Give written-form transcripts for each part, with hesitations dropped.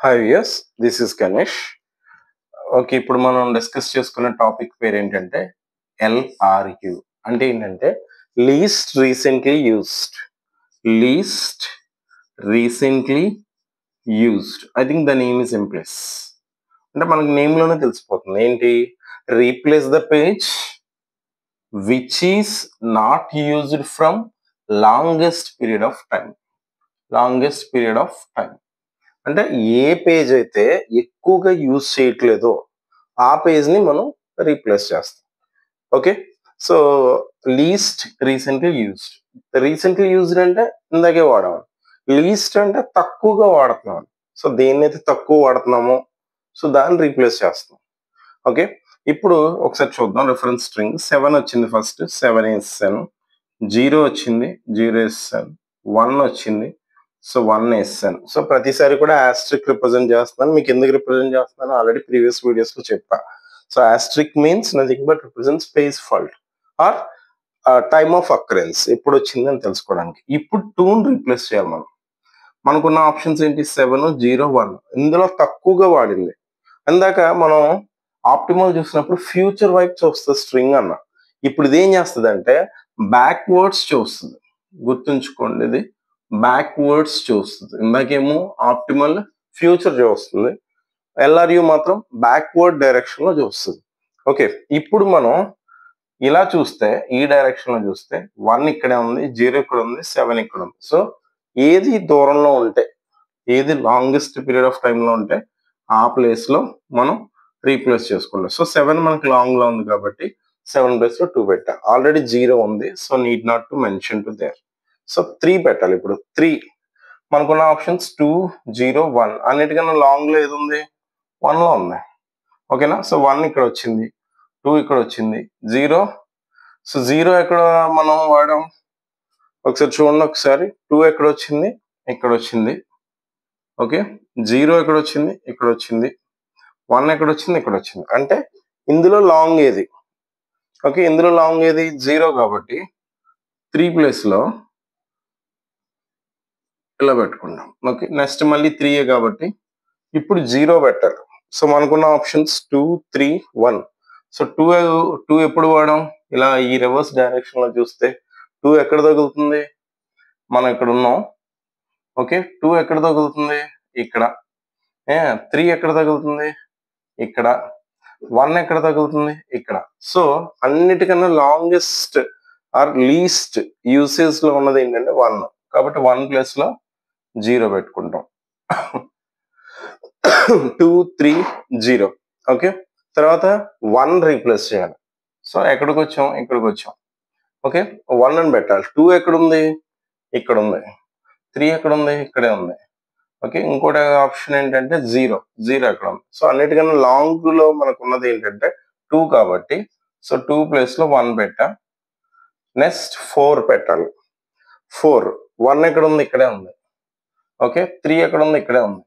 Hi yes this is Ganesh. Okay, ఇప్పుడు మనం discuss చేసుకున్న టాపిక్ పేరు ఏంటంటే LRU. అంటే ఏంటంటే least recently used. Least recently used. I think the name is implies. అంటే మనకి నేమ్లోనే తెలిసిపోతుంది ఏంటి. Replace the page which is not used from longest period of time. Longest period of time అంటే ఏ పేజ్ అయితే ఎక్కువగా యూజ్ చేయట్లేదో ఆ పేజ్ని మనం రీప్లేస్ చేస్తాం. Okay, so least recently used. Recently used అంటే ఇందాకే వాడాము. లీస్ట్ అంటే తక్కువగా వాడుతున్నాం. సో దేన్నైతే తక్కువ వాడుతున్నామో సో దాన్ని రీప్లేస్ చేస్తాం. ఓకే, ఇప్పుడు ఒకసారి చూద్దాం. రిఫరెన్స్ స్ట్రింగ్ 7 వచ్చింది. ఫస్ట్ 7 వేసాను. 0 వచ్చింది, 0 వేసాను. 1 వచ్చింది, సో 1 వేసాను. సో ప్రతిసారి కూడా ఆస్ట్రిక్ రిప్రజెంట్ చేస్తున్నాను. మీకు ఎందుకు రిప్రజెంట్ చేస్తున్నాను ఆల్రెడీ ప్రీవియస్ వీడియోస్లో చెప్పా. So asterisk means nothing but represent space fault or time of occurrence, ఎప్పుడు వచ్చిందని తెలుసుకోవడానికి. ఇప్పుడు 2ని రీప్లేస్ చేయాలి మనం. మనకున్న ఆప్షన్స్ ఏంటి? 7, 0, 1. ఇందులో తక్కువగా వాడింది. ఇందాక మనం ఆప్టిమల్ చూసినప్పుడు ఫ్యూచర్ వైపు చూస్తుంది స్ట్రింగ్ అన్న. ఇప్పుడు ఇది ఏం చేస్తుంది అంటే బ్యాక్వర్డ్స్ చూస్తుంది. గుర్తుంచుకోండి, ఇది బ్యాక్వర్డ్స్ చూస్తుంది. ఇందాకేమో ఆప్టిమల్ ఫ్యూచర్ చూస్తుంది, LRU మాత్రం బ్యాక్వర్డ్ డైరెక్షన్ లో చూస్తుంది. ఓకే, ఇప్పుడు మనం ఇలా చూస్తే ఈ డైరెక్షన్ లో చూస్తే 1 ఇక్కడే ఉంది, 0 ఇక్కడ ఉంది, 7 ఇక్కడ ఉంది. సో ఏది దూరంలో ఉంటే, ఏది లాంగెస్ట్ పీరియడ్ ఆఫ్ టైంలో ఉంటే ఆ ప్లేస్ లో మనం రీప్లేస్ చేసుకుంటాం. సో 7 మనకి లాంగ్ లో ఉంది కాబట్టి 7 ప్లేస్ లో 2 పెట్టా. ఆల్రెడీ 0 ఉంది, so need not to mention to their. So 3 పెట్టాలి. ఇప్పుడు 3 మనకున్న ఆప్షన్స్ 2, 0, 1. అన్నిటికన్నా లాంగ్ లో ఏది ఉంది? 1 లో ఉంది. ఓకేనా? సో 1 ఇక్కడ వచ్చింది, 2 ఇక్కడ వచ్చింది, 0. సో 0 ఎక్కడ మనం వాడాం ఒకసారి చూడండి. ఒకసారి 2 ఎక్కడ వచ్చింది? ఇక్కడ వచ్చింది. ఓకే, 0 ఎక్కడ వచ్చింది? ఇక్కడ వచ్చింది. 1 ఎక్కడ వచ్చింది? ఇక్కడ వచ్చింది. అంటే ఇందులో లాంగ్ ఏది? ఓకే, ఇందులో లాంగ్ ఏది? 0 కాబట్టి 3 ప్లేస్ లో ఇలా పెట్టుకుంటాం. ఓకే, నెక్స్ట్ మళ్ళీ 3 కాబట్టి ఇప్పుడు 0 పెట్టాలి. సో మనకున్న ఆప్షన్స్ 2, 3, 1. సో 2 ఎప్పుడు వాడాం? ఇలా ఈ రివర్స్ డైరెక్షన్ లో చూస్తే 2 ఎక్కడ తగులుతుంది? మనం ఇక్కడ ఉన్నాం. ఓకే, 2 ఎక్కడ తగులుతుంది? ఇక్కడ. 3 ఎక్కడ తగులుతుంది? ఇక్కడ. 1 ఎక్కడ తగులుతుంది? ఇక్కడ. సో అన్నిటికన్నా లాంగెస్ట్ ఆర్ లీస్ట్ యూసేజ్ లో ఉన్నది ఏంటంటే 1. కాబట్టి 1 ప్లేస్ లో 0 పెట్టుకుంటాం. 2, 3, 0. ఓకే, తర్వాత 1 రీప్లేస్ చేయాలి. సో ఎక్కడికి వచ్చాం? ఇక్కడికి వచ్చాం. ఓకే, 1 అని పెట్టాలి. 2 ఎక్కడ ఉంది? ఇక్కడ ఉంది. 3 ఎక్కడ ఉంది? ఇక్కడే ఉంది. ఓకే, ఇంకోటి ఆప్షన్ ఏంటంటే 0 ఎక్కడ ఉంది? సో అన్నిటికన్నా లాంగ్ లో మనకు ఉన్నది ఏంటంటే 2 కాబట్టి సో 2 ప్లేస్ లో 1 పెట్టా. నెక్స్ట్ 4 పెట్టాలి. 4, 1 ఎక్కడ ఉంది? ఇక్కడే ఉంది. ఓకే, 3 ఎక్కడ ఉంది? ఇక్కడే ఉంది.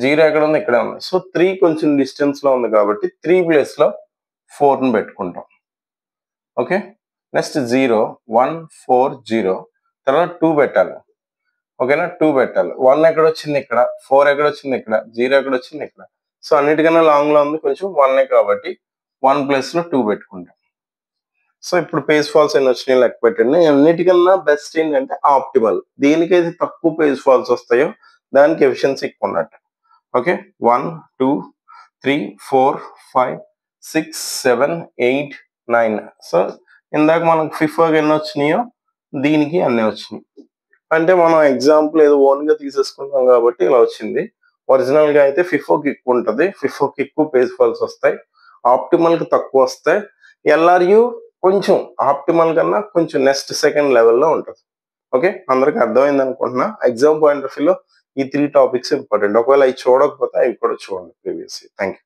0 ఎక్కడ ఉంది? ఇక్కడే ఉంది. సో 3 కొంచెం డిస్టెన్స్ లో ఉంది కాబట్టి 3 ప్లేస్ లో 4ని పెట్టుకుంటాం. Okay, next 0, 1, 4, 0. తర్వాత 2 పెట్టాలి. ఓకేనా? 2 పెట్టాలి. 1 ఎక్కడ వచ్చింది? ఇక్కడ. 4 ఎక్కడ వచ్చింది? ఇక్కడ. 0 ఎక్కడ వచ్చింది? ఇక్కడ. సో అన్నిటికన్నా లాంగ్ లో ఉంది కొంచెం 1 కాబట్టి 1 ప్లేస్ లో 2 పెట్టుకుంటాం. సో ఇప్పుడు పేజ్ ఫాల్స్ ఎన్ని వచ్చినాయి లెక్క పెట్టండి. అన్నిటికన్నా బెస్ట్ ఏంటంటే ఆప్టిమల్. దేనికైతే తక్కువ పేజ్ ఫాల్స్ వస్తాయో దానికి ఎఫిషియన్సీ ఎక్కువ ఉన్నట్టు. ఓకే, 1, 2, 3, 4, 5, 6, 7, 8, 9. సో ఇందాక మనకు ఫిఫోకి ఎన్ని వచ్చినాయో దీనికి అన్నీ వచ్చినాయి. అంటే మనం ఎగ్జాంపుల్ ఏదో ఓన్ గా తీసేసుకున్నాం కాబట్టి ఇలా వచ్చింది. ఒరిజినల్ గా అయితే ఫిఫోకి ఎక్కువ ఉంటుంది. ఫిఫోకి ఎక్కువ పేజ్ ఫాల్స్ వస్తాయి, ఆప్టిమల్ కి తక్కువ వస్తాయి. LRU కొంచెం ఆప్టిమల్ కన్నా కొంచెం నెక్స్ట్ సెకండ్ లెవెల్లో ఉంటుంది. ఓకే, అందరికి అర్థమైంది అనుకుంటున్నా. ఎగ్జామ్ పాయింట్ ఆఫ్ వ్యూలో ఈ 3 టాపిక్స్ ఇంపార్టెంట్. ఒకవేళ అవి చూడకపోతే అవి కూడా చూడండి ప్రీవియస్. Thank you.